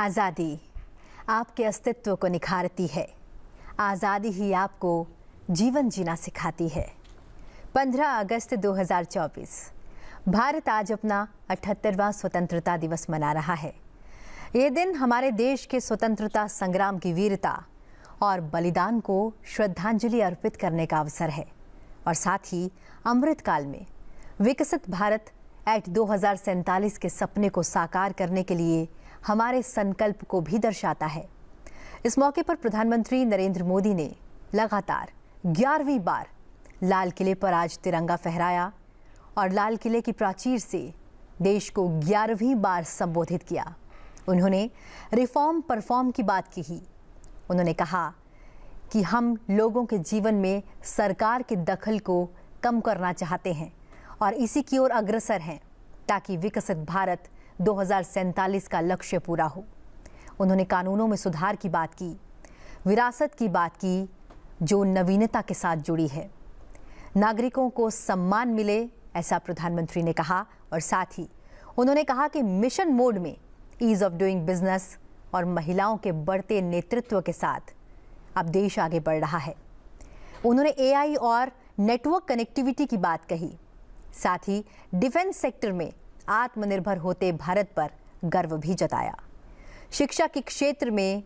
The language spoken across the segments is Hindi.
आज़ादी आपके अस्तित्व को निखारती है। आज़ादी ही आपको जीवन जीना सिखाती है। 15 अगस्त 2024 भारत आज अपना 78वां स्वतंत्रता दिवस मना रहा है। ये दिन हमारे देश के स्वतंत्रता संग्राम की वीरता और बलिदान को श्रद्धांजलि अर्पित करने का अवसर है और साथ ही अमृतकाल में विकसित भारत एक्ट 2047 के सपने को साकार करने के लिए हमारे संकल्प को भी दर्शाता है। इस मौके पर प्रधानमंत्री नरेंद्र मोदी ने लगातार 11वीं बार लाल किले पर आज तिरंगा फहराया और लाल किले की प्राचीर से देश को 11वीं बार संबोधित किया। उन्होंने रिफॉर्म परफॉर्म की बात की ही। उन्होंने कहा कि हम लोगों के जीवन में सरकार के दखल को कम करना चाहते हैं और इसी की ओर अग्रसर हैं ताकि विकसित भारत 2047 का लक्ष्य पूरा हो। उन्होंने कानूनों में सुधार की बात की, विरासत की बात की जो नवीनता के साथ जुड़ी है। नागरिकों को सम्मान मिले ऐसा प्रधानमंत्री ने कहा और साथ ही उन्होंने कहा कि मिशन मोड में ईज ऑफ डूइंग बिजनेस और महिलाओं के बढ़ते नेतृत्व के साथ अब देश आगे बढ़ रहा है। उन्होंने एआई और नेटवर्क कनेक्टिविटी की बात कही। साथ ही डिफेंस सेक्टर में आत्मनिर्भर होते भारत पर गर्व भी जताया। शिक्षा के क्षेत्र में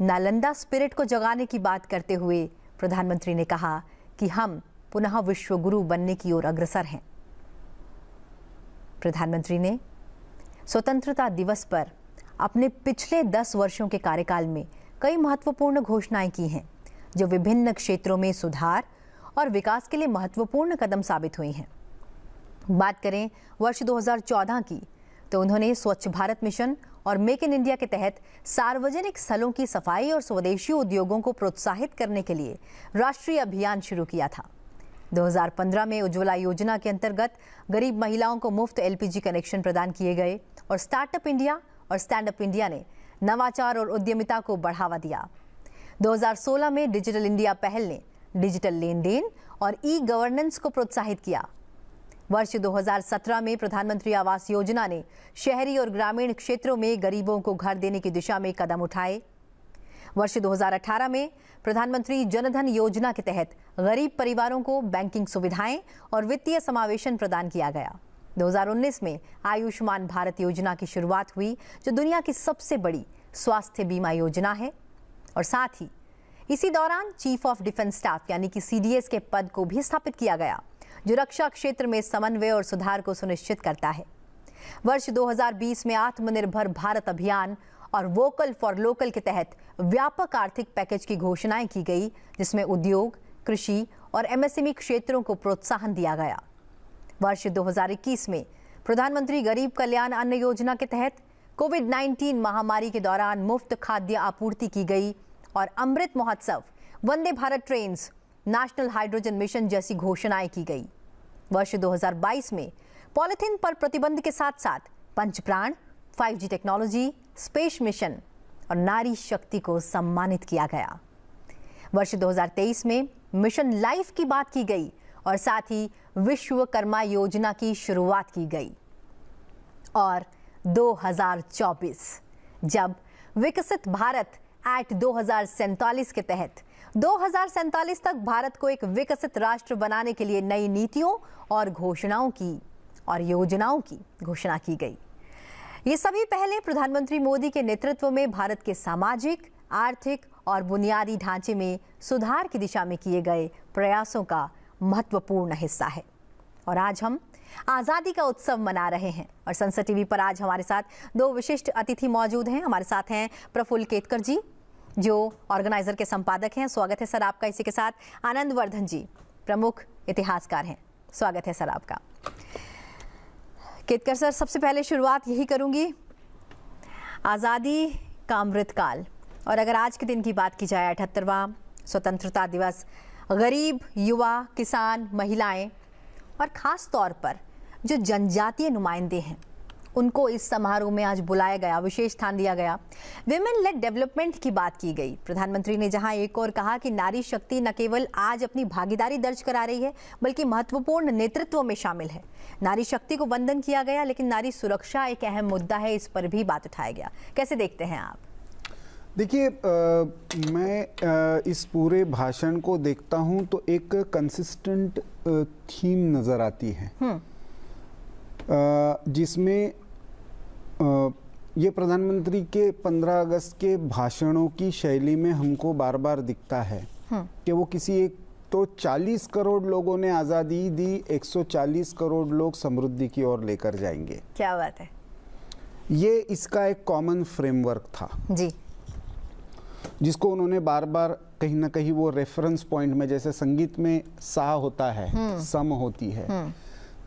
नालंदा स्पिरिट को जगाने की बात करते हुए प्रधानमंत्री ने कहा कि हम पुनः विश्व गुरु बनने की ओर अग्रसर हैं। प्रधानमंत्री ने स्वतंत्रता दिवस पर अपने पिछले 10 वर्षों के कार्यकाल में कई महत्वपूर्ण घोषणाएं की हैं जो विभिन्न क्षेत्रों में सुधार और विकास के लिए महत्वपूर्ण कदम साबित हुई हैं। बात करें वर्ष 2014 की तो उन्होंने स्वच्छ भारत मिशन और मेक इन इंडिया के तहत सार्वजनिक स्थलों की सफाई और स्वदेशी उद्योगों को प्रोत्साहित करने के लिए राष्ट्रीय अभियान शुरू किया था। 2015 में उज्ज्वला योजना के अंतर्गत गरीब महिलाओं को मुफ्त एलपीजी कनेक्शन प्रदान किए गए और स्टार्टअप इंडिया और स्टैंड अप इंडिया ने नवाचार और उद्यमिता को बढ़ावा दिया। 2016 में डिजिटल इंडिया पहल ने डिजिटल लेन देन और ई गवर्नेंस को प्रोत्साहित किया। वर्ष 2017 में प्रधानमंत्री आवास योजना ने शहरी और ग्रामीण क्षेत्रों में गरीबों को घर देने की दिशा में कदम उठाए। वर्ष 2018 में प्रधानमंत्री जनधन योजना के तहत गरीब परिवारों को बैंकिंग सुविधाएं और वित्तीय समावेशन प्रदान किया गया। 2019 में आयुष्मान भारत योजना की शुरुआत हुई जो दुनिया की सबसे बड़ी स्वास्थ्य बीमा योजना है और साथ ही इसी दौरान चीफ ऑफ डिफेंस स्टाफ यानी कि सीडीएस के पद को भी स्थापित किया गया जो रक्षा क्षेत्र में समन्वय और सुधार को सुनिश्चित करता है। वर्ष 2020 में आत्मनिर्भर भारत अभियान और वोकल फॉर लोकल के तहत व्यापक आर्थिक पैकेज की घोषणाएं की गई जिसमें उद्योग, कृषि और एमएसएमई क्षेत्रों को प्रोत्साहन दिया गया। वर्ष 2021 में प्रधानमंत्री गरीब कल्याण अन्न योजना के तहत कोविड-19 महामारी के दौरान मुफ्त खाद्य आपूर्ति की गई और Amrit Mahotsav, Vande Bharat trains, national hydrogen mission जैसी घोषणाएं की गई। वर्ष 2022 में पॉलिथीन पर प्रतिबंध के साथ साथ पंचप्राण, 5G टेक्नोलॉजी, स्पेस मिशन और नारी शक्ति को सम्मानित किया गया। वर्ष 2023 में मिशन लाइफ की बात की गई और साथ ही विश्वकर्मा योजना की शुरुआत की गई। और 2024 जब विकसित भारत एक्ट 2047 के तहत 2047 तक भारत को एक विकसित राष्ट्र बनाने के लिए नई नीतियों और घोषणाओं की और योजनाओं की घोषणा की गई। ये सभी पहले प्रधानमंत्री मोदी के नेतृत्व में भारत के सामाजिक, आर्थिक और बुनियादी ढांचे में सुधार की दिशा में किए गए प्रयासों का महत्वपूर्ण हिस्सा है। और आज हम आज़ादी का उत्सव मना रहे हैं और संसद टीवी पर आज हमारे साथ 2 विशिष्ट अतिथि मौजूद हैं। हमारे साथ हैं प्रफुल्ल केतकर जी जो ऑर्गेनाइजर के संपादक हैं। स्वागत है सर आपका। इसी के साथ आनंद वर्धन जी प्रमुख इतिहासकार हैं। स्वागत है सर आपका। केतकर सर, सबसे पहले शुरुआत यही करूंगी, आज़ादी का अमृतकाल और अगर आज के दिन की बात की जाए 78वां स्वतंत्रता दिवस, गरीब, युवा, किसान, महिलाएं और ख़ास तौर पर जो जनजातीय नुमाइंदे हैं उनको इस समारोह में आज बुलाया गया, विशेष स्थान दिया गया। विमेन लेड डेवलपमेंट की बात की गई। प्रधानमंत्री ने जहां एक और कहा कि नारी शक्ति न केवल आज अपनी भागीदारी दर्ज करा रही है बल्कि महत्वपूर्ण नेतृत्व में शामिल है। नारी शक्ति को वंदन किया गया, लेकिन नारी सुरक्षा एक अहम मुद्दा है, इस पर भी बात उठाया गया। कैसे देखते हैं आप? देखिए, मैं इस पूरे भाषण को देखता हूं तो एक कंसिस्टेंट थीम नजर आती है, जिसमें ये प्रधानमंत्री के 15 अगस्त के भाषणों की शैली में हमको बार बार दिखता है कि वो किसी एक तो 40 करोड़ लोगों ने आज़ादी दी, 140 करोड़ लोग समृद्धि की ओर लेकर जाएंगे। क्या बात है। ये इसका एक कॉमन फ्रेमवर्क था जी, जिसको उन्होंने बार बार कहीं ना कहीं वो रेफरेंस पॉइंट में, जैसे संगीत में सा होता है, सम होती है,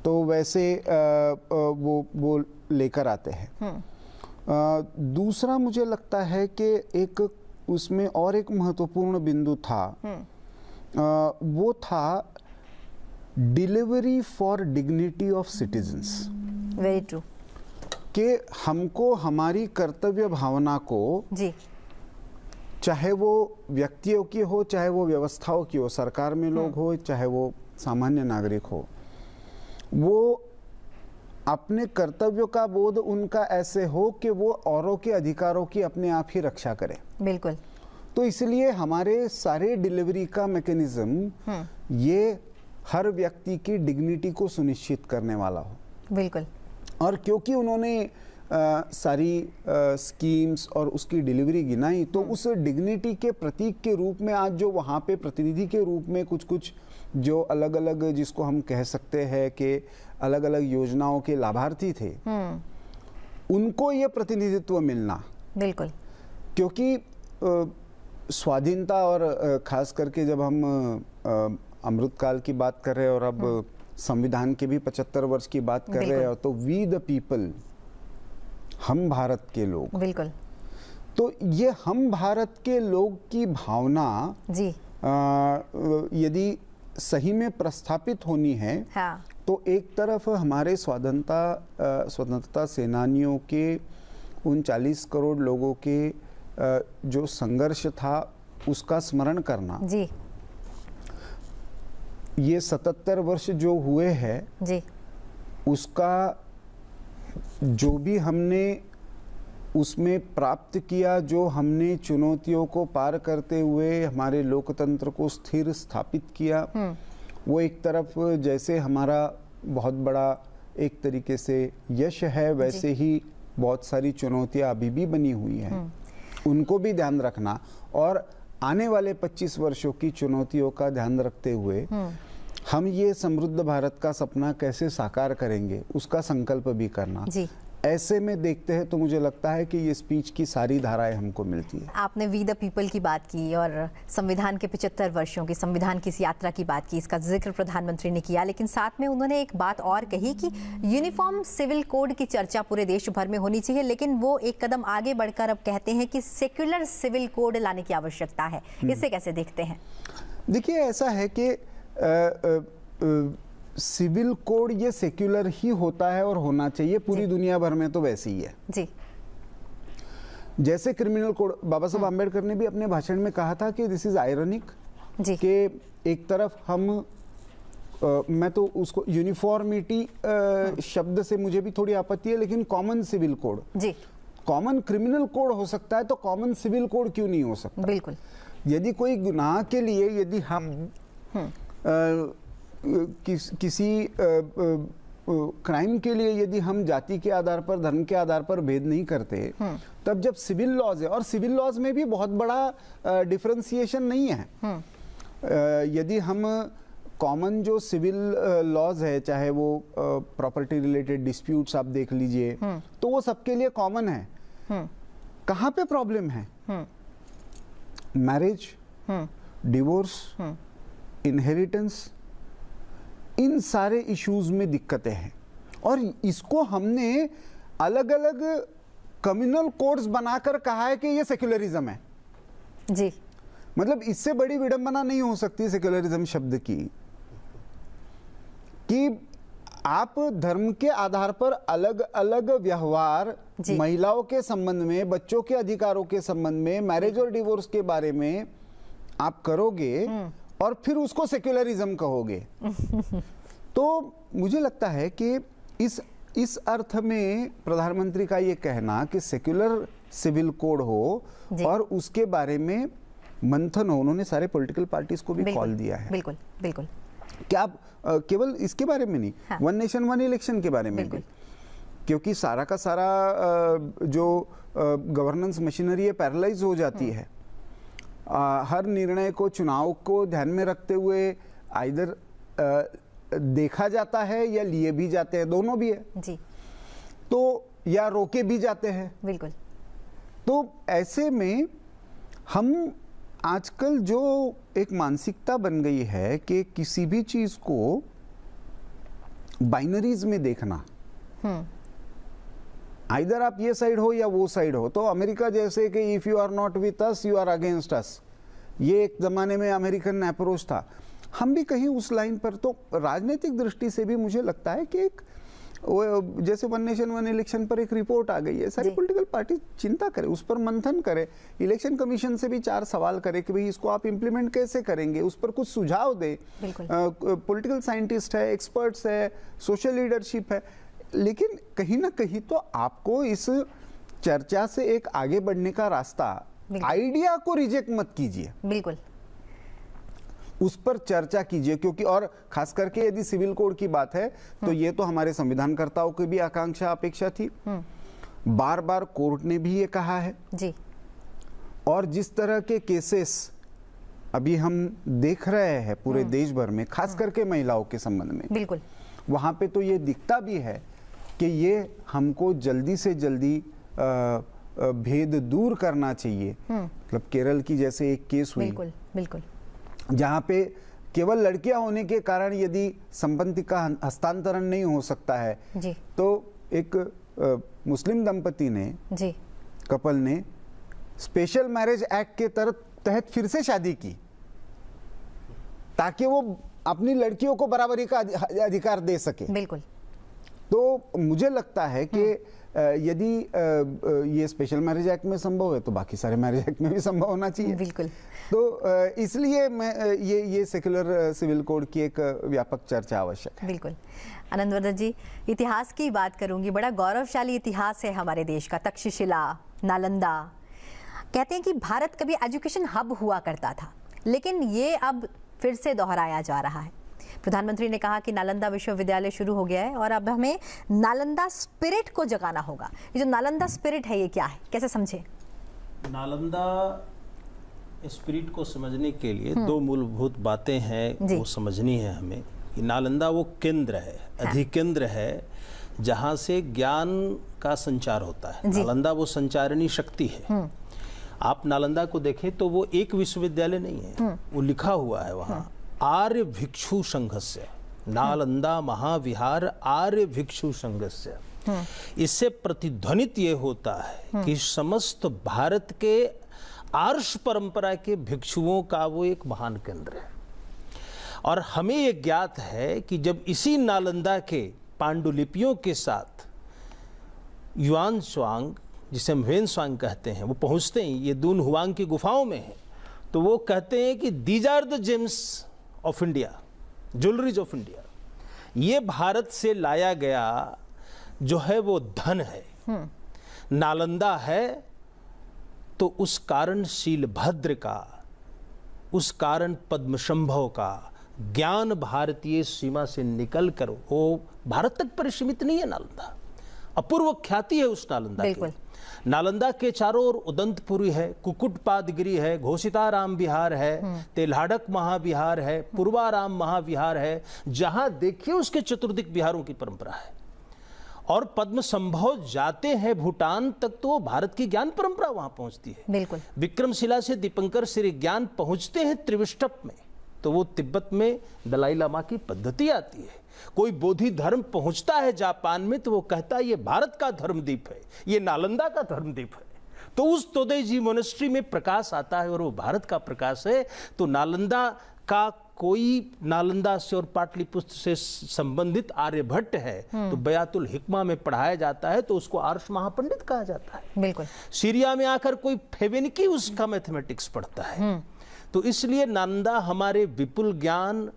तो वैसे वो लेकर आते हैं। दूसरा मुझे लगता है कि एक उसमें और एक महत्वपूर्ण बिंदु था, वो था delivery for dignity of citizens. Very true. कि हमको हमारी कर्तव्य भावना को जी, चाहे वो व्यक्तियों की हो, चाहे वो व्यवस्थाओं की हो, सरकार में लोग हो, चाहे वो सामान्य नागरिक हो, वो अपने कर्तव्यों का बोध उनका ऐसे हो कि वो औरों के अधिकारों की अपने आप ही रक्षा करें। बिल्कुल। तो इसलिए हमारे सारे डिलीवरी का मैकेनिज्म ये हर व्यक्ति की डिग्निटी को सुनिश्चित करने वाला हो। बिल्कुल। और क्योंकि उन्होंने सारी स्कीम्स और उसकी डिलीवरी गिनाई, तो उस डिग्निटी के प्रतीक के रूप में आज जो वहाँ पे प्रतिनिधि के रूप में कुछ कुछ जो अलग अलग, जिसको हम कह सकते हैं कि अलग अलग योजनाओं के लाभार्थी थे, उनको ये प्रतिनिधित्व मिलना। बिल्कुल। क्योंकि स्वाधीनता और खास करके जब हम अमृतकाल की बात कर रहे हैं और अब संविधान के भी 75 वर्ष की बात कर रहे हैं, तो वी द पीपल, हम भारत के लोग। बिल्कुल। तो ये हम भारत के लोग की भावना जी, यदि सही में प्रस्थापित होनी है, हाँ, तो एक तरफ हमारे स्वतंत्रता सेनानियों के उन 40 करोड़ लोगों के जो संघर्ष था उसका स्मरण करना। जी, ये 77 वर्ष जो हुए हैं जी, उसका जो भी हमने उसमें प्राप्त किया, जो हमने चुनौतियों को पार करते हुए हमारे लोकतंत्र को स्थिर स्थापित किया, वो एक तरफ जैसे हमारा बहुत बड़ा एक तरीके से यश है, वैसे ही बहुत सारी चुनौतियां अभी भी बनी हुई हैं। उनको भी ध्यान रखना और आने वाले 25 वर्षों की चुनौतियों का ध्यान रखते हुए हम ये समृद्ध भारत का सपना कैसे साकार करेंगे, उसका संकल्प भी करना। जी। ऐसे में देखते हैं तो मुझे लगता है कि ये स्पीच की सारी धाराएं हमको मिलती है। आपने वी द पीपल की बात की और संविधान के 75 वर्षों की, संविधान की इस यात्रा की बात की, इसका जिक्र प्रधानमंत्री ने किया, लेकिन साथ में उन्होंने एक बात और कही कि यूनिफॉर्म सिविल कोड की चर्चा पूरे देश भर में होनी चाहिए, लेकिन वो एक कदम आगे बढ़कर अब कहते हैं कि सेक्युलर सिविल कोड लाने की आवश्यकता है। इसे कैसे देखते हैं? देखिए, ऐसा है कि सिविल कोड ये सेक्युलर ही होता है और होना चाहिए, पूरी दुनिया भर में तो वैसे ही है। जी। जैसे क्रिमिनल कोड, बाबा साहब आम्बेडकर ने भी अपने भाषण में कहा था कि दिस इज आयरनिक, कि एक तरफ हम मैं तो उसको यूनिफॉर्मिटी शब्द से मुझे भी थोड़ी आपत्ति है, लेकिन कॉमन सिविल कोड, जी, कॉमन क्रिमिनल कोड हो सकता है, तो कॉमन सिविल कोड क्यों नहीं हो सकता? बिल्कुल। यदि कोई गुनाह के लिए यदि हम किसी क्राइम के लिए यदि हम जाति के आधार पर, धर्म के आधार पर भेद नहीं करते, तब जब सिविल लॉज है, और सिविल लॉज में भी बहुत बड़ा डिफरेंशिएशन नहीं है। यदि हम कॉमन जो सिविल लॉज है, चाहे वो प्रॉपर्टी रिलेटेड डिस्प्यूट्स आप देख लीजिए, तो वो सबके लिए कॉमन है। कहाँ पे प्रॉब्लम है? मैरिज, डिवोर्स, इनहेरिटेंस, इन सारे इश्यूज में दिक्कतें हैं, और इसको हमने अलग अलग कम्युनल कोड्स बनाकर कहा है कि ये सेक्युलरिज्म है। जी, मतलब इससे बड़ी विडंबना नहीं हो सकती सेक्युलरिज्म शब्द की, कि आप धर्म के आधार पर अलग अलग व्यवहार महिलाओं के संबंध में, बच्चों के अधिकारों के संबंध में, मैरिज और डिवोर्स के बारे में आप करोगे और फिर उसको सेक्युलरिज्म कहोगे। तो मुझे लगता है कि इस अर्थ में प्रधानमंत्री का ये कहना कि सेक्युलर सिविल कोड हो और उसके बारे में मंथन हो, उन्होंने सारे पॉलिटिकल पार्टीज को भी कॉल दिया है। बिल्कुल बिल्कुल। क्या आप केवल इसके बारे में नहीं, हाँ। वन नेशन वन इलेक्शन के बारे में भी, क्योंकि सारा का सारा जो गवर्नेंस मशीनरी है पैरालाइज हो जाती है। हर निर्णय को चुनाव को ध्यान में रखते हुए आइदर देखा जाता है या लिए भी जाते हैं, दोनों भी है जी। तो या रोके भी जाते हैं। बिल्कुल। तो ऐसे में हम आजकल जो एक मानसिकता बन गई है कि किसी भी चीज को बाइनरीज में देखना, आइदर आप ये साइड हो या वो साइड हो। तो अमेरिका जैसे कि if you are not with us you are against us, ये एक जमाने में अमेरिकन अप्रोच था। हम भी कहीं उस लाइन पर, तो राजनीतिक दृष्टि से भी मुझे लगता है कि एक जैसे वन नेशन वन इलेक्शन पर एक रिपोर्ट आ गई है, सारी पॉलिटिकल पार्टी चिंता करे, उस पर मंथन करे, इलेक्शन कमीशन से भी 4 सवाल करे कि भाई इसको आप इंप्लीमेंट कैसे करेंगे, उस पर कुछ सुझाव दे। पॉलिटिकल साइंटिस्ट है, एक्सपर्ट्स है, सोशल लीडरशिप है, लेकिन कहीं ना कहीं तो आपको इस चर्चा से एक आगे बढ़ने का रास्ता, आइडिया को रिजेक्ट मत कीजिए, बिल्कुल उस पर चर्चा कीजिए। क्योंकि और खास करके यदि सिविल कोड की बात है तो ये तो हमारे संविधानकर्ताओं की भी आकांक्षा अपेक्षा थी, बार बार कोर्ट ने भी ये कहा है जी। और जिस तरह के केसेस अभी हम देख रहे हैं पूरे देश भर में, खास करके महिलाओं के संबंध में, बिल्कुल वहां पे तो ये दिखता भी है कि ये हमको जल्दी से जल्दी भेद दूर करना चाहिए। मतलब केरल की जैसे एक केस हुई, बिल्कुल बिल्कुल, जहाँ पे केवल लड़कियां होने के कारण यदि संपत्ति का हस्तांतरण नहीं हो सकता है जी। तो एक मुस्लिम दंपति ने जी, कपल ने स्पेशल मैरिज एक्ट के तहत फिर से शादी की ताकि वो अपनी लड़कियों को बराबरी का अधिकार दे सके। बिल्कुल। तो मुझे लगता है कि यदि ये स्पेशल मैरिज एक्ट में संभव है तो बाकी सारे मैरिज एक्ट में भी संभव होना चाहिए। बिल्कुल। तो इसलिए मैं ये सेक्युलर सिविल कोड की एक व्यापक चर्चा आवश्यक है। बिल्कुल। आनंदवर्धन जी, इतिहास की बात करूंगी, बड़ा गौरवशाली इतिहास है हमारे देश का। तक्षशिला, नालंदा, कहते हैं कि भारत कभी एजुकेशन हब हुआ करता था, लेकिन ये अब फिर से दोहराया जा रहा है। प्रधानमंत्री ने कहा कि नालंदा विश्वविद्यालय शुरू हो गया है और अब हमें नालंदा स्पिरिट को जगाना होगा। ये जो नालंदा स्पिरिट है ये क्या है, कैसे समझे? नालंदा स्पिरिट को समझने के लिए 2 मूलभूत बातें हैं वो समझनी है हमें। कि नालंदा वो केंद्र है, अधिकेंद्र है जहाँ से ज्ञान का संचार होता है। नालंदा वो संचारणी शक्ति है। आप नालंदा को देखें तो वो एक विश्वविद्यालय नहीं है, वो लिखा हुआ है वहाँ आर्य भिक्षु संघस्य, नालंदा महाविहार आर्य भिक्षु संघस्य। इससे प्रतिध्वनित ये होता है कि समस्त भारत के आर्ष परंपरा के भिक्षुओं का वो एक महान केंद्र है। और हमें ये ज्ञात है कि जब इसी नालंदा के पांडुलिपियों के साथ युआन स्वांग, जिसे हम ह्वेन स्वांग कहते हैं, वो पहुंचते हैं, ये दून हुआंग की गुफाओं में है, तो वो कहते हैं कि these are the gems of India, jewelleries of India. ये भारत से लाया गया जो है वो धन है। नालंदा है तो उस कारण शीलभद्र का, उस कारण पद्मशंभव का ज्ञान भारतीय सीमा से निकल कर वो भारत तक परिसीमित नहीं है। नालंदा अपूर्व ख्याति है उस नालंदा की। नालंदा के चारों ओर उदंतपुरी है, कुकुटपादगिरी है, घोषिताराम विहार है, तेल्हाड़क महाविहार है, पूर्वाराम महाविहार है, जहां देखिए उसके चतुर्दिक विहारों की परंपरा है। और पद्म संभव जाते हैं भूटान तक तो भारत की ज्ञान परंपरा वहां पहुंचती है। बिल्कुल। विक्रमशिला से दीपंकर श्री ज्ञान पहुंचते हैं त्रिविष्टप में, तो वो तिब्बत में दलाई लामा की पद्धति आती है। कोई बोधि धर्म पहुंचता है जापान में तो वो कहता है ये भारत का धर्मदीप है, ये नालंदा का धर्मदीप है। तो उस तोदेजी मोनेस्ट्री में प्रकाश आता है और वो भारत का प्रकाश है। तो नालंदा का कोई नालंदा से और पाटलिपुत्र से संबंधित आर्यभट्ट है तो बयातुल हिकमा में पढ़ाया जाता है तो उसको आर्ष महापंडित कहा जाता है। बिल्कुल। सीरिया में आकर कोई फेवेनिकी उसका मैथमेटिक्स पढ़ता है। तो इसलिए नालंदा हमारे विपुल ज्ञान,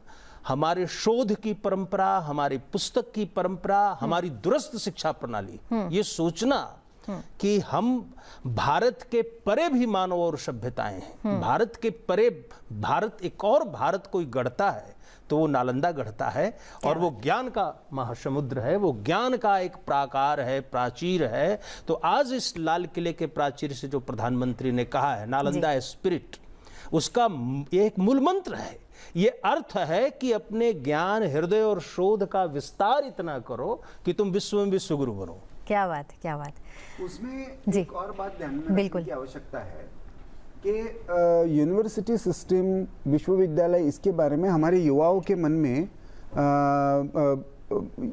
हमारे शोध की परंपरा, हमारी पुस्तक की परंपरा, हमारी दुरुस्त शिक्षा प्रणाली, ये सोचना कि हम भारत के परे भी मानव और सभ्यताएं हैं, भारत के परे भारत एक और भारत कोई गढ़ता है तो वो नालंदा गढ़ता है और वो ज्ञान का महासमुद्र है, वो ज्ञान का एक प्राकार है, प्राचीर है। तो आज इस लाल किले के प्राचीर से जो प्रधानमंत्री ने कहा है नालंदा स्पिरिट, उसका एक मूल मंत्र है, ये अर्थ है कि अपने ज्ञान, हृदय और शोध का विस्तार इतना करो कि तुम विश्व में विश्वगुरु बनो। क्या बात है, क्या बात। उसमें एक और बात ध्यान में रखने की आवश्यकता है कि यूनिवर्सिटी सिस्टम, विश्वविद्यालय, इसके बारे में हमारे युवाओं के मन में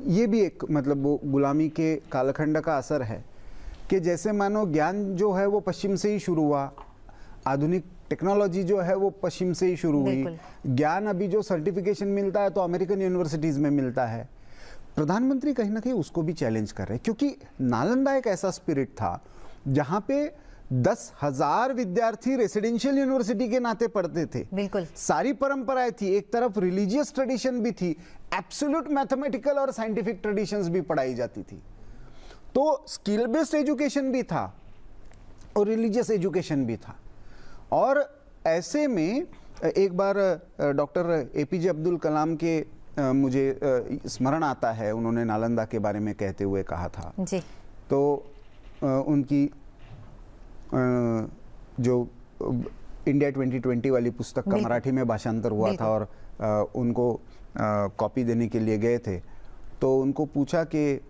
ये भी एक मतलब वो गुलामी के कालखंड का असर है कि जैसे मानो ज्ञान जो है वो पश्चिम से ही शुरू हुआ, आधुनिक टेक्नोलॉजी जो है वो पश्चिम से ही शुरू हुई, ज्ञान अभी जो सर्टिफिकेशन मिलता है तो अमेरिकन यूनिवर्सिटीज में मिलता है। प्रधानमंत्री कहीं ना कहीं उसको भी चैलेंज कर रहे हैं क्योंकि नालंदा एक ऐसा स्पिरिट था जहां पे 10,000 विद्यार्थी रेसिडेंशियल यूनिवर्सिटी के नाते पढ़ते थे। बिल्कुल। सारी परंपराएं थी, एक तरफ रिलीजियस ट्रेडिशन भी थी, एब्सोल्यूट मैथमेटिकल और साइंटिफिक ट्रेडिशंस भी पढ़ाई जाती थी, तो स्किल बेस्ड एजुकेशन भी था और रिलीजियस एजुकेशन भी था। और ऐसे में एक बार डॉक्टर एपीजे अब्दुल कलाम के मुझे स्मरण आता है, उन्होंने नालंदा के बारे में कहते हुए कहा था जी। तो उनकी जो इंडिया 2020 वाली पुस्तक का मराठी में भाषांतर हुआ था और उनको कॉपी देने के लिए गए थे, तो उनको पूछा कि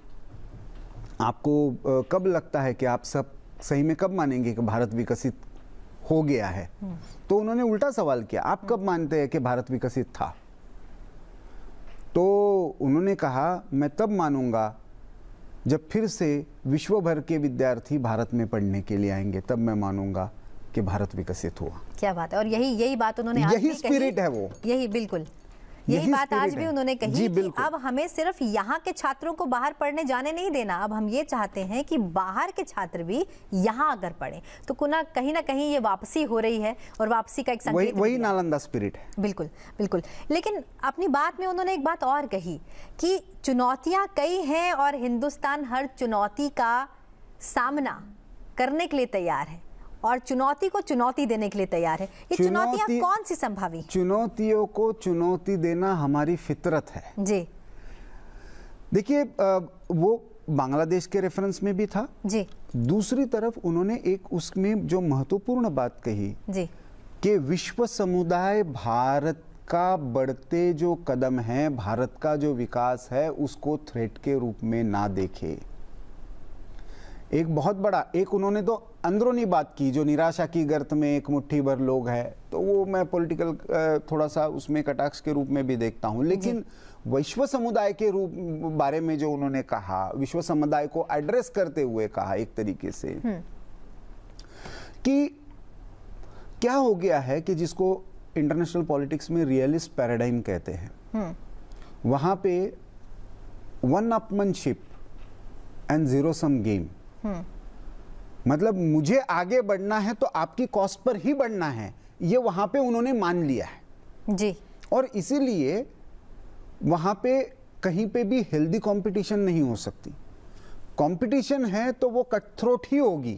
आपको कब लगता है कि आप सब सही में कब मानेंगे कि भारत विकसित हो गया है? तो उन्होंने उल्टा सवाल किया, आप कब मानते हैं कि भारत विकसित था? तो उन्होंने कहा, मैं तब मानूंगा जब फिर से विश्व भर के विद्यार्थी भारत में पढ़ने के लिए आएंगे, तब मैं मानूंगा कि भारत विकसित हुआ। क्या बात है। और यही बात उन्होंने आज भी कही। यही स्पिरिट है वो, यही बिल्कुल यही बात आज भी उन्होंने कही कि अब हमें सिर्फ यहाँ के छात्रों को बाहर पढ़ने जाने नहीं देना, अब हम ये चाहते हैं कि बाहर के छात्र भी यहाँ अगर पढ़ें तो कहीं ना कहीं ये वापसी हो रही है और वापसी का एक संकेत वही नालंदा स्पिरिट है। बिल्कुल बिल्कुल। लेकिन अपनी बात में उन्होंने एक बात और कही कि चुनौतियां कई हैं और हिंदुस्तान हर चुनौती का सामना करने के लिए तैयार है और चुनौती को चुनौती देने के लिए तैयार है। ये चुनौतियां कौन सी संभावी? चुनौतियों को चुनौती देना हमारी फितरत है जी। देखिए वो बांग्लादेश के रेफरेंस में भी था जी। दूसरी तरफ उन्होंने एक उसमें जो महत्वपूर्ण बात कही जी कि विश्व समुदाय भारत का बढ़ते जो कदम है, भारत का जो विकास है, उसको थ्रेट के रूप में ना देखे। एक बहुत बड़ा एक उन्होंने तो अंदरूनी बात की, जो निराशा की गर्त में एक मुट्ठी भर लोग हैं, तो वो मैं पॉलिटिकल थोड़ा सा उसमें कटाक्ष के रूप में भी देखता हूं, लेकिन विश्व समुदाय के रूप बारे में जो उन्होंने कहा, विश्व समुदाय को एड्रेस करते हुए कहा एक तरीके से कि क्या हो गया है कि जिसको इंटरनेशनल पॉलिटिक्स में रियलिस्ट पैराडाइम कहते हैं, वहां पे one upmanship and zero sum game, मतलब मुझे आगे बढ़ना है तो आपकी कॉस्ट पर ही बढ़ना है, ये वहां पे उन्होंने मान लिया है जी। और इसीलिए वहां पे कहीं पे भी हेल्दी कंपटीशन नहीं हो सकती। कंपटीशन है तो वो कट थ्रोट ही होगी,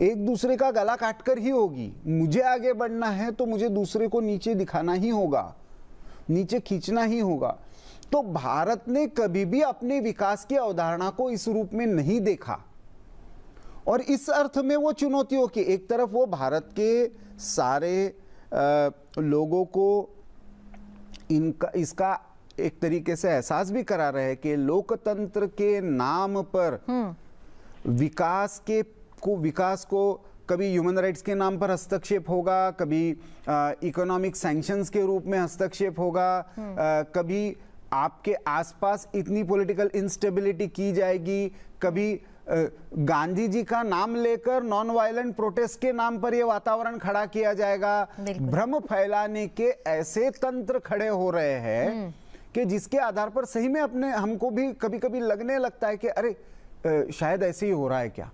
एक दूसरे का गला काटकर ही होगी। मुझे आगे बढ़ना है तो मुझे दूसरे को नीचे दिखाना ही होगा, नीचे खींचना ही होगा। तो भारत ने कभी भी अपने विकास की अवधारणा को इस रूप में नहीं देखा और इस अर्थ में वो चुनौतियों की एक तरफ वो भारत के सारे लोगों को इसका एक तरीके से एहसास भी करा रहे हैं कि लोकतंत्र के नाम पर विकास को कभी ह्यूमन राइट्स के नाम पर हस्तक्षेप होगा, कभी इकोनॉमिक सैंक्शंस के रूप में हस्तक्षेप होगा, कभी आपके आसपास इतनी पॉलिटिकल इंस्टेबिलिटी की जाएगी, कभी गांधी जी का नाम लेकर नॉन वायलेंट प्रोटेस्ट के नाम पर ये वातावरण खड़ा किया जाएगा। भ्रम फैलाने के ऐसे तंत्र खड़े हो रहे हैं कि जिसके आधार पर सही में हमको भी कभी कभी लगने लगता है कि अरे शायद ऐसे ही हो रहा है क्या।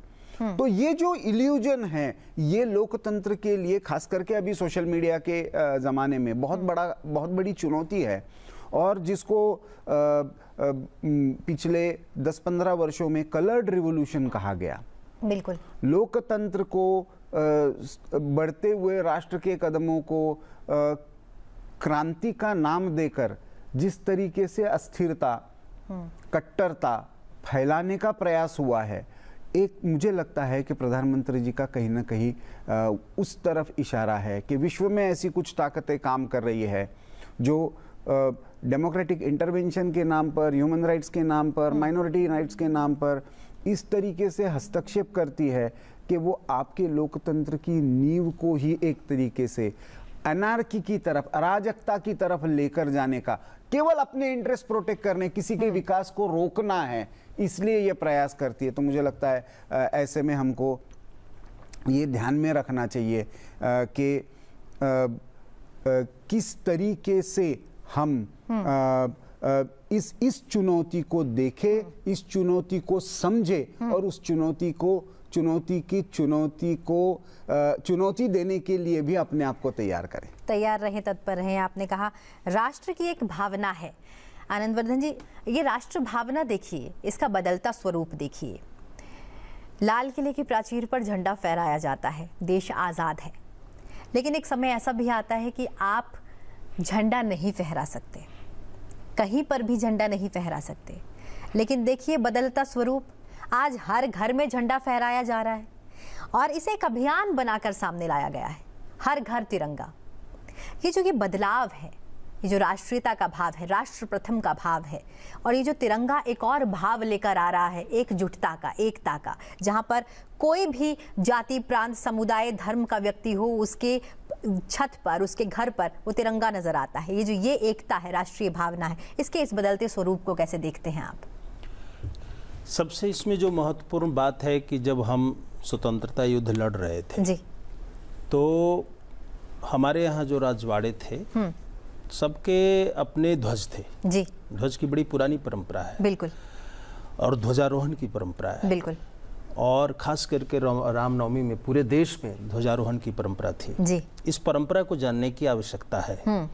तो ये जो इल्यूजन है, ये लोकतंत्र के लिए खास करके अभी सोशल मीडिया के जमाने में बहुत बड़ी चुनौती है, और जिसको पिछले 10-15 वर्षों में कलर्ड रिवॉल्यूशन कहा गया। बिल्कुल। लोकतंत्र को, बढ़ते हुए राष्ट्र के कदमों को क्रांति का नाम देकर जिस तरीके से अस्थिरता, कट्टरता फैलाने का प्रयास हुआ है, एक मुझे लगता है कि प्रधानमंत्री जी का कहीं ना कहीं उस तरफ इशारा है कि विश्व में ऐसी कुछ ताकतें काम कर रही है जो डेमोक्रेटिक इंटरवेंशन के नाम पर, ह्यूमन राइट्स के नाम पर, माइनॉरिटी राइट्स के नाम पर इस तरीके से हस्तक्षेप करती है कि वो आपके लोकतंत्र की नींव को ही एक तरीके से अनार्की की तरफ, अराजकता की तरफ लेकर जाने का, केवल अपने इंटरेस्ट प्रोटेक्ट करने, किसी के विकास को रोकना है, इसलिए ये प्रयास करती है। तो मुझे लगता है ऐसे में हमको ये ध्यान में रखना चाहिए कि किस तरीके से हम इस चुनौती को देखें, इस चुनौती को समझें और उस चुनौती देने के लिए भी अपने आप को तैयार करें, तैयार रहें, तत्पर रहें। आपने कहा राष्ट्र की एक भावना है। आनंदवर्धन जी, ये राष्ट्र भावना देखिए, इसका बदलता स्वरूप देखिए। लाल किले की प्राचीर पर झंडा फहराया जाता है, देश आज़ाद है, लेकिन एक समय ऐसा भी आता है कि आप झंडा नहीं फहरा सकते, कहीं पर भी झंडा नहीं फहरा सकते। लेकिन देखिए बदलता स्वरूप, आज हर घर में झंडा फहराया जा रहा है और इसे एक अभियान बनाकर सामने लाया गया है, हर घर तिरंगा। ये जो बदलाव है, ये जो राष्ट्रीयता का भाव है, राष्ट्र प्रथम का भाव है, और ये जो तिरंगा एक और भाव लेकर आ रहा है, एकजुटता का, एकता का, जहाँ पर कोई भी जाति, प्रांत, समुदाय, धर्म का व्यक्ति हो, उसके छत पर, उसके घर पर वो तिरंगा नजर आता है। ये एकता है, राष्ट्रीय भावना है, इसके इस बदलते स्वरूप को कैसे देखते हैं आप? सबसे इसमें जो महत्वपूर्ण बात है कि जब हम स्वतंत्रता युद्ध लड़ रहे थे जी, तो हमारे यहाँ जो राजवाड़े थे सबके अपने ध्वज थे जी। ध्वज की बड़ी पुरानी परंपरा है, बिल्कुल, और ध्वजारोहण की परंपरा है, बिल्कुल, और खास करके रामनवमी में पूरे देश में ध्वजारोहण की परंपरा थी जी। इस परंपरा को जानने की आवश्यकता है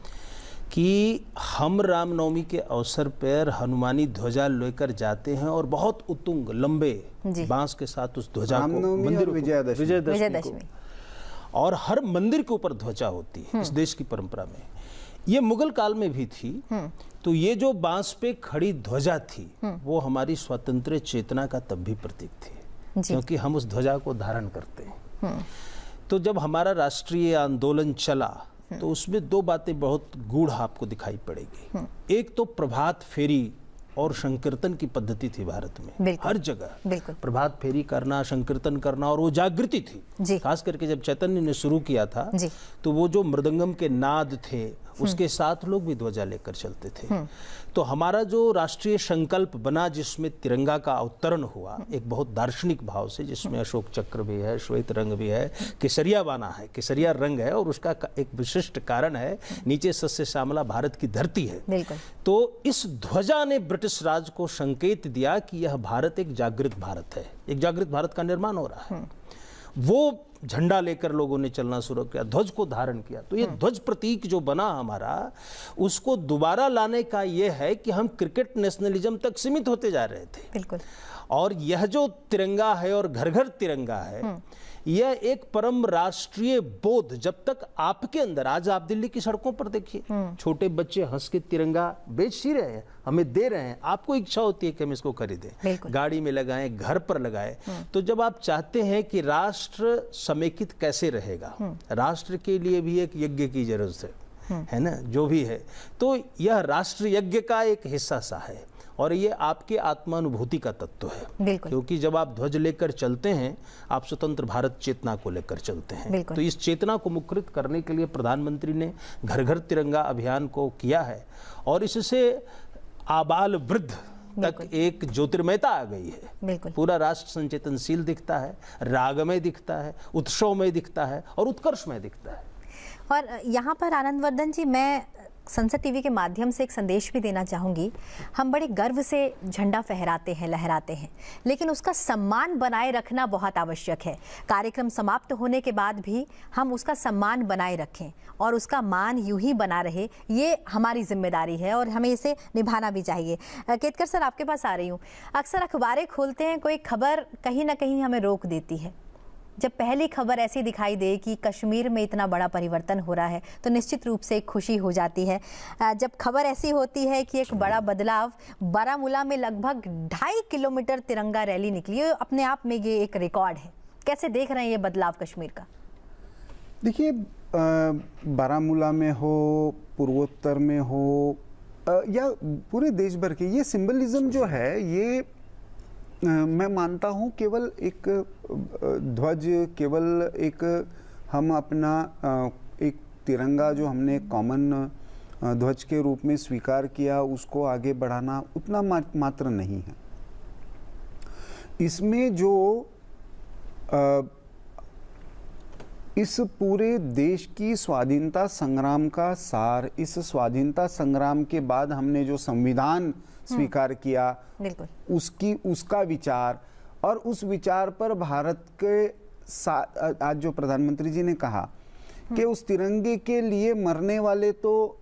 कि हम रामनवमी के अवसर पर हनुमानी ध्वजा लेकर जाते हैं और बहुत उत्तुंग लंबे बांस के साथ उस ध्वजा को मंदिर, विजयदशमी, और हर मंदिर के ऊपर ध्वजा होती है। इस देश की परंपरा में ये मुगल काल में भी थी। तो ये जो बांस पे खड़ी ध्वजा थी वो हमारी स्वतंत्र चेतना का तब भी प्रतीक थी, क्योंकि हम उस ध्वजा को धारण करते हैं। तो जब हमारा राष्ट्रीय आंदोलन चला तो उसमें दो बातें बहुत गूढ़ आपको दिखाई पड़ेगी। एक तो प्रभात फेरी और संकीर्तन की पद्धति थी भारत में, हर जगह प्रभात फेरी करना, संकीर्तन करना, और वो जागृति थी। खास करके जब चैतन्य ने शुरू किया था तो वो जो मृदंगम के नाद थे उसके साथ लोग भी ध्वजा लेकर चलते थे। तो हमारा जो राष्ट्रीय संकल्प बना, जिसमें तिरंगा का अवतरण हुआ एक बहुत दार्शनिक भाव से, जिसमें अशोक चक्र भी है, श्वेत रंग भी है, केसरिया बाना है, केसरिया रंग है, और उसका एक विशिष्ट कारण है, नीचे सस्य श्यामला भारत की धरती है। तो इस ध्वजा ने ब्रिटिश राज को संकेत दिया कि यह भारत एक जागृत भारत है, एक जागृत भारत का निर्माण हो रहा है। वो झंडा लेकर लोगों ने चलना शुरू किया, ध्वज को धारण किया। तो ये ध्वज प्रतीक जो बना हमारा, उसको दोबारा लाने का ये है कि हम क्रिकेट नेशनलिज्म तक सीमित होते जा रहे थे। बिल्कुल। और यह जो तिरंगा है और घर घर तिरंगा है, यह एक परम राष्ट्रीय बोध जब तक आपके अंदर, आज आप दिल्ली की सड़कों पर देखिए, छोटे बच्चे हंस के तिरंगा बेच ही रहे हैं, हमें दे रहे हैं। आपको इच्छा होती है कि हम इसको खरीदें, गाड़ी में लगाएं, घर पर लगाएं। तो जब आप चाहते हैं कि राष्ट्र समेकित कैसे रहेगा, राष्ट्र के लिए भी एक यज्ञ की जरूरत है ना, जो भी है, तो यह राष्ट्र यज्ञ का एक हिस्सा सा है। और ये आपके आत्मानुभूति का तत्व है, क्योंकि जब आप ध्वज लेकर चलते हैं आप स्वतंत्र भारत चेतना को लेकर चलते हैं। तो इस चेतना को मुखरित करने के लिए प्रधानमंत्री ने घर घर तिरंगा अभियान को किया है, और इससे आबाल वृद्ध तक एक ज्योतिर्मयता आ गई है। बिल्कुल। पूरा राष्ट्र संचेतनशील दिखता है, रागमय दिखता है, उत्सवमय दिखता है और उत्कर्षमय दिखता है। और यहाँ पर आनंदवर्धन जी, मैं संसद टीवी के माध्यम से एक संदेश भी देना चाहूँगी। हम बड़े गर्व से झंडा फहराते हैं, लहराते हैं, लेकिन उसका सम्मान बनाए रखना बहुत आवश्यक है। कार्यक्रम समाप्त होने के बाद भी हम उसका सम्मान बनाए रखें और उसका मान यूं ही बना रहे, ये हमारी जिम्मेदारी है और हमें इसे निभाना भी चाहिए। केतकर सर, आपके पास आ रही हूँ। अक्सर अखबारें खोलते हैं, कोई खबर कहीं ना कहीं हमें रोक देती है। जब पहली खबर ऐसी दिखाई दे कि कश्मीर में इतना बड़ा परिवर्तन हो रहा है तो निश्चित रूप से एक खुशी हो जाती है। जब खबर ऐसी होती है कि एक बड़ा बदलाव, बारामूला में लगभग 2.5 किलोमीटर तिरंगा रैली निकली, अपने आप में ये एक रिकॉर्ड है। कैसे देख रहे हैं ये बदलाव कश्मीर का? देखिए, बारामूला में हो, पूर्वोत्तर में हो या पूरे देश भर के, ये सिंबलिज्म जो है, ये मैं मानता हूँ केवल एक ध्वज, केवल एक हम अपना एक तिरंगा जो हमने कॉमन ध्वज के रूप में स्वीकार किया, उसको आगे बढ़ाना उतना मात्र नहीं है। इसमें जो इस पूरे देश की स्वाधीनता संग्राम का सार, इस स्वाधीनता संग्राम के बाद हमने जो संविधान स्वीकार किया, बिल्कुल उसका विचार, और उस विचार पर भारत के साथ आज जो प्रधानमंत्री जी ने कहा कि उस तिरंगे के लिए मरने वाले तो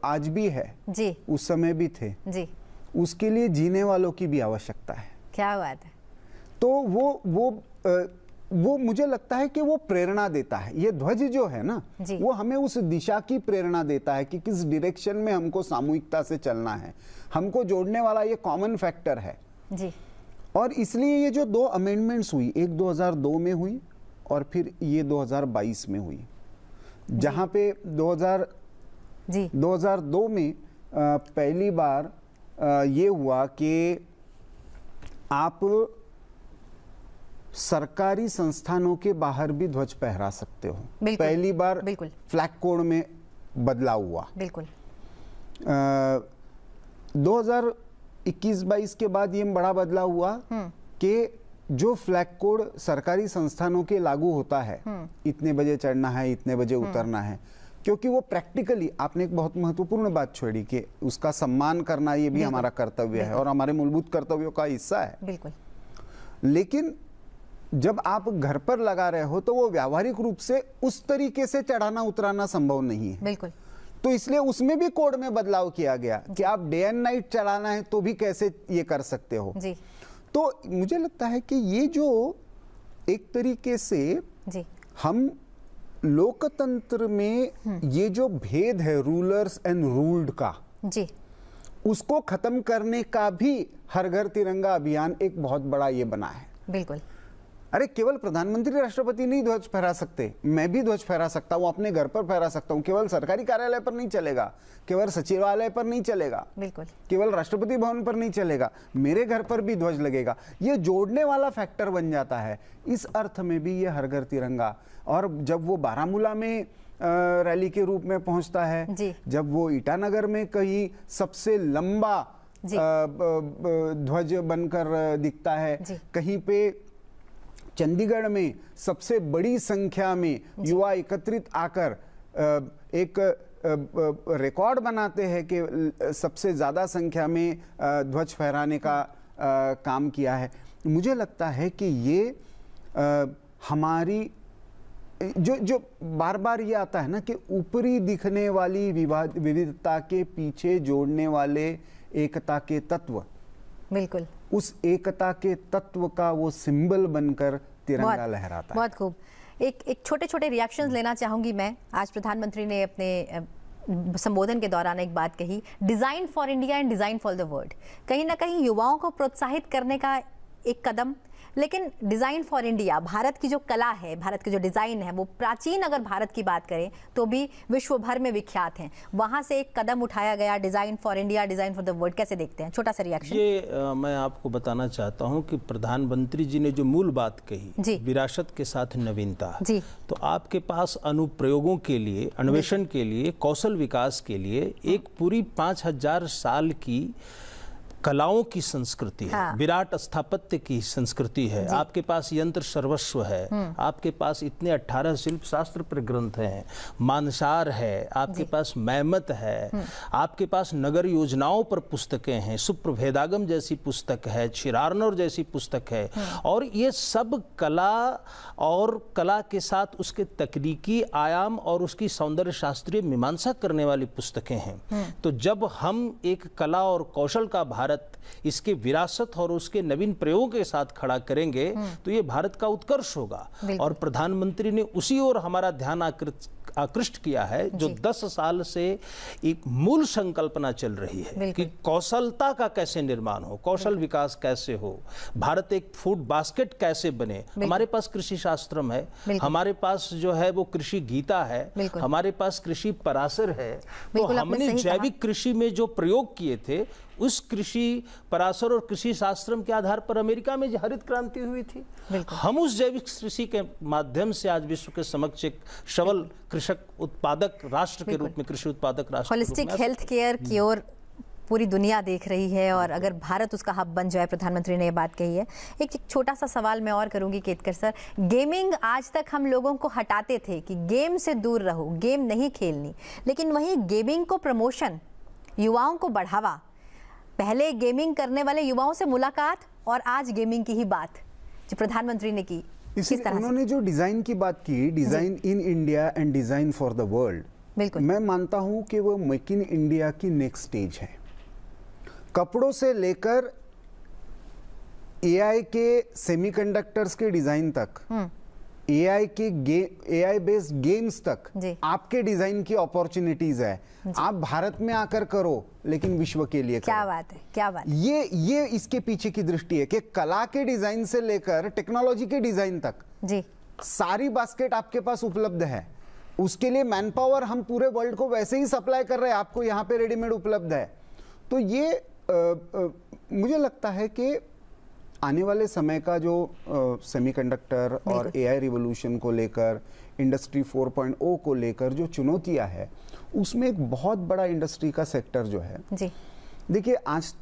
आज भी है जी, उस समय भी थे जी, उसके लिए जीने वालों की भी आवश्यकता है। क्या बात है। तो वो मुझे लगता है कि वो प्रेरणा देता है। ये ध्वज जो है ना, वो हमें उस दिशा की प्रेरणा देता है कि किस डायरेक्शन में हमको सामूहिकता से चलना है। हमको जोड़ने वाला ये कॉमन फैक्टर है जी। और इसलिए ये जो 2 अमेंडमेंट्स हुई, एक 2002 में हुई और फिर ये 2022 में हुई, जहां पे 2002 में पहली बार ये हुआ कि आप सरकारी संस्थानों के बाहर भी ध्वज फहरा सकते हो। पहली बार फ्लैग कोड में बदलाव हुआ। बिल्कुल 2021-22 के बाद ये बड़ा बदलाव हुआ कि जो फ्लैग कोड सरकारी संस्थानों के लागू होता है, इतने बजे चढ़ना है, इतने बजे उतरना है, क्योंकि वो प्रैक्टिकली, आपने एक बहुत महत्वपूर्ण बात छोड़ी कि उसका सम्मान करना ये भी हमारा कर्तव्य है और हमारे मूलभूत कर्तव्यों का हिस्सा है। बिल्कुल। लेकिन जब आप घर पर लगा रहे हो तो वो व्यावहारिक रूप से उस तरीके से चढ़ाना उतराना संभव नहीं है। बिल्कुल। तो इसलिए उसमें भी कोड में बदलाव किया गया कि आप डे एंड नाइट चलाना है तो भी कैसे ये कर सकते हो जी। तो मुझे लगता है कि ये जो एक तरीके से जी, हम लोकतंत्र में ये जो भेद है रूलर्स एंड रूल्ड का जी, उसको खत्म करने का भी हर घर तिरंगा अभियान एक बहुत बड़ा ये बना है। बिल्कुल। अरे केवल प्रधानमंत्री राष्ट्रपति नहीं ध्वज फहरा सकते, मैं भी ध्वज फहरा सकता हूँ, अपने घर पर फहरा सकता हूँ। केवल सरकारी कार्यालय पर नहीं चलेगा, केवल सचिवालय पर नहीं चलेगा, बिल्कुल, केवल राष्ट्रपति भवन पर नहीं चलेगा, मेरे घर पर भी ध्वज लगेगा। ये जोड़ने वाला फैक्टर बन जाता है। इस अर्थ में भी ये हर घर तिरंगा, और जब वो बारामूला में रैली के रूप में पहुंचता है, जब वो ईटानगर में कहीं सबसे लंबा ध्वज बनकर दिखता है, कहीं पे चंडीगढ़ में सबसे बड़ी संख्या में युवा एकत्रित आकर एक रिकॉर्ड बनाते हैं कि सबसे ज़्यादा संख्या में ध्वज फहराने का काम किया है। मुझे लगता है कि ये हमारी जो बार बार ये आता है ना कि ऊपरी दिखने वाली विविधता के पीछे जोड़ने वाले एकता के तत्व, बिल्कुल, उस एकता के तत्व का वो सिंबल बनकर तिरंगा लहराता है। बहुत खूब। एक छोटे छोटे रिएक्शंस लेना चाहूंगी मैं। आज प्रधानमंत्री ने अपने संबोधन के दौरान एक बात कही, design for India and design for the world. कहीं ना कहीं युवाओं को प्रोत्साहित करने का एक कदम, लेकिन डिज़ाइन फॉर इंडिया, भारत की जो कला है, भारत की जो डिज़ाइन है, वो प्राचीन अगर भारत की बात करें तो भी विश्व भर में विख्यात हैं। वहाँ से एक कदम उठाया गया, design for India, design for the world. कैसे देखते हैं? छोटा सा रिएक्शन। ये मैं आपको बताना चाहता हूँ कि प्रधानमंत्री जी ने जो मूल बात कही, विरासत के साथ नवीनता, तो आपके पास अनुप्रयोगों के लिए, अन्वेषण के लिए, कौशल विकास के लिए एक पूरी 5000 साल की कलाओं की संस्कृति है, विराट स्थापत्य की संस्कृति है, आपके पास यंत्र सर्वस्व है, आपके पास इतने 18 शिल्प शास्त्र पर ग्रंथ हैं, मानसार है, आपके पास मैमत है, आपके पास नगर योजनाओं पर पुस्तकें हैं, सुप्रभेदागम जैसी पुस्तक है, क्षीरार्णव जैसी पुस्तक है, और ये सब कला और कला के साथ उसके तकनीकी आयाम और उसकी सौंदर्य शास्त्रीय मीमांसा करने वाली पुस्तकें हैं। तो जब हम एक कला और कौशल का भारत इसके विरासत और उसके नवीन प्रयोगों के साथ खड़ा करेंगे तो ये भारत का उत्कर्ष होगा। और प्रधानमंत्री ने उसी ओर हमारा ध्यान आकृष्ट किया है, जो 10 साल से एक मूल संकल्पना चल रही है कि कौशलता का कैसे निर्माण हो, कौशल विकास कैसे हो, भारत एक फूड बास्केट कैसे बने। हमारे पास कृषि शास्त्रम है, हमारे पास जो है वो कृषि गीता है, हमारे पास कृषि पराशर है। तो हमने जैविक कृषि में जो प्रयोग किए थे उस कृषि पराशर और कृषि शास्त्रम के आधार पर अमेरिका में हरित क्रांति हुई थी। हम उस जैविक कृषि के माध्यम से आज विश्व के समक्ष एक सबल कृषक उत्पादक राष्ट्र के रूप में, कृषि उत्पादक राष्ट्र, होलिस्टिक हेल्थ केयर की ओर पूरी दुनिया देख रही है, और अगर भारत उसका हब बन जाए, प्रधानमंत्री ने ये बात कही है। एक छोटा सा सवाल मैं और करूंगी केतकर सर, गेमिंग आज तक हम लोगों को हटाते थे कि गेम से दूर रहो, गेम नहीं खेलनी, लेकिन वहीं गेमिंग को प्रमोशन, युवाओं को बढ़ावा, पहले गेमिंग करने वाले युवाओं से मुलाकात और आज गेमिंग की ही बात जो प्रधानमंत्री ने की। इसी उन्होंने जो डिजाइन की बात की, design in India and design for the world, बिल्कुल मैं मानता हूं कि वो मेक इन इंडिया की नेक्स्ट स्टेज है। कपड़ों से लेकर एआई के सेमीकंडक्टर्स के डिजाइन तक, एआई बेस्ड गेम्स तक आपके डिजाइन की अपॉर्चुनिटीज है। आप भारत में आकर करो लेकिन विश्व के लिए क्या करो। बात है, क्या बात है। ये इसके पीछे की दृष्टि है कि कला के डिजाइन से लेकर टेक्नोलॉजी के डिजाइन तक जी सारी बास्केट आपके पास उपलब्ध है। उसके लिए मैन पावर हम पूरे वर्ल्ड को वैसे ही सप्लाई कर रहे हैं, आपको यहाँ पे रेडीमेड उपलब्ध है। तो ये मुझे लगता है कि आने वाले समय का जो सेमीकंडक्टर और एआई रिवॉल्यूशन को लेकर, इंडस्ट्री 4.0 को लेकर जो चुनौतियां है, उसमें एक बहुत बड़ा इंडस्ट्री का सेक्टर जो है जी। देखिए आज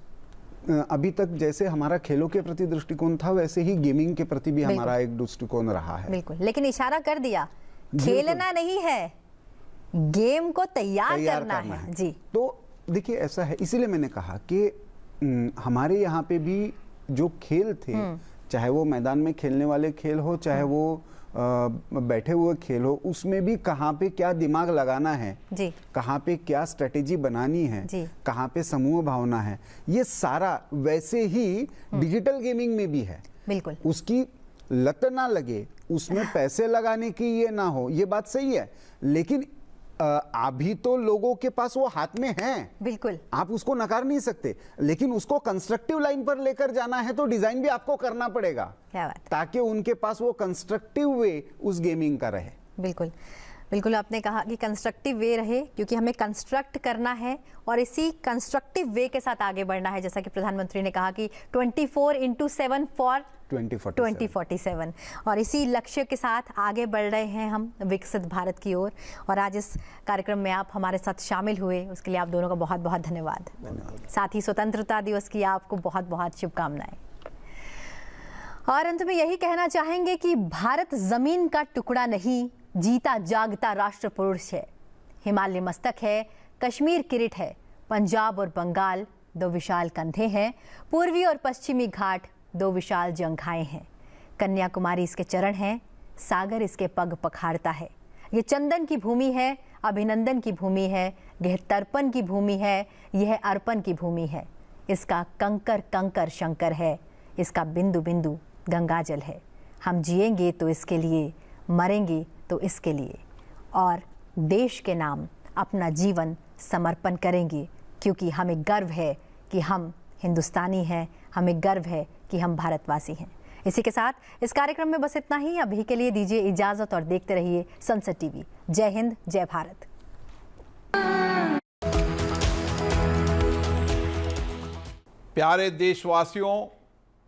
अभी तक जैसे हमारा खेलों के प्रति दृष्टिकोण था, वैसे ही गेमिंग के प्रति भी हमारा एक दृष्टिकोण रहा है। बिल्कुल, लेकिन इशारा कर दिया, खेलना नहीं है, गेम को तैयार करना है जी। तो देखिए ऐसा है, इसीलिए मैंने कहा कि हमारे यहाँ पे भी जो खेल थे, चाहे वो मैदान में खेलने वाले खेल हो, चाहे वो बैठे हुए खेल हो, उसमें भी कहाँ पे क्या दिमाग लगाना है जी, कहाँ पे क्या स्ट्रेटेजी बनानी है जी, कहाँ पे समूह भावना है, ये सारा वैसे ही डिजिटल गेमिंग में भी है। बिल्कुल, उसकी लत ना लगे, उसमें पैसे लगाने की ये ना हो, ये बात सही है, लेकिन अभी तो लोगों के पास वो हाथ में है। बिल्कुल, आप उसको नकार नहीं सकते, लेकिन उसको कंस्ट्रक्टिव लाइन पर लेकर जाना है तो डिजाइन भी आपको करना पड़ेगा। क्या बात, ताकि उनके पास वो कंस्ट्रक्टिव वे उस गेमिंग का रहे। बिल्कुल बिल्कुल, आपने कहा कि कंस्ट्रक्टिव वे रहे, क्योंकि हमें कंस्ट्रक्ट करना है और इसी कंस्ट्रक्टिव वे के साथ आगे बढ़ना है। जैसा कि प्रधानमंत्री ने कहा कि 24/7 फॉर 2047, और इसी लक्ष्य के साथ आगे बढ़ रहे हैं हम विकसित भारत की ओर। और आज इस कार्यक्रम में आप हमारे साथ शामिल हुए, उसके लिए आप दोनों का बहुत बहुत धन्यवाद। साथ ही स्वतंत्रता दिवस की आपको बहुत बहुत शुभकामनाएं। और अंत में यही कहना चाहेंगे कि भारत जमीन का टुकड़ा नहीं, जीता जागता राष्ट्र पुरुष है। हिमालय मस्तक है, कश्मीर किरीट है, पंजाब और बंगाल दो विशाल कंधे हैं, पूर्वी और पश्चिमी घाट दो विशाल जंघाएं हैं, कन्याकुमारी इसके चरण हैं, सागर इसके पग पखाड़ता है। ये चंदन की भूमि है, अभिनंदन की भूमि है, यह तर्पण की भूमि है, यह अर्पण की भूमि है। इसका कंकर कंकर शंकर है, इसका बिंदु बिंदु गंगाजल है। हम जिएंगे तो इसके लिए, मरेंगे तो इसके लिए, और देश के नाम अपना जीवन समर्पण करेंगे, क्योंकि हमें गर्व है कि हम हिंदुस्तानी हैं, हमें गर्व है कि हम भारतवासी हैं। इसी के साथ इस कार्यक्रम में बस इतना ही। अभी के लिए दीजिए इजाजत और देखते रहिए संसद टीवी। जय हिंद, जय भारत। प्यारे देशवासियों,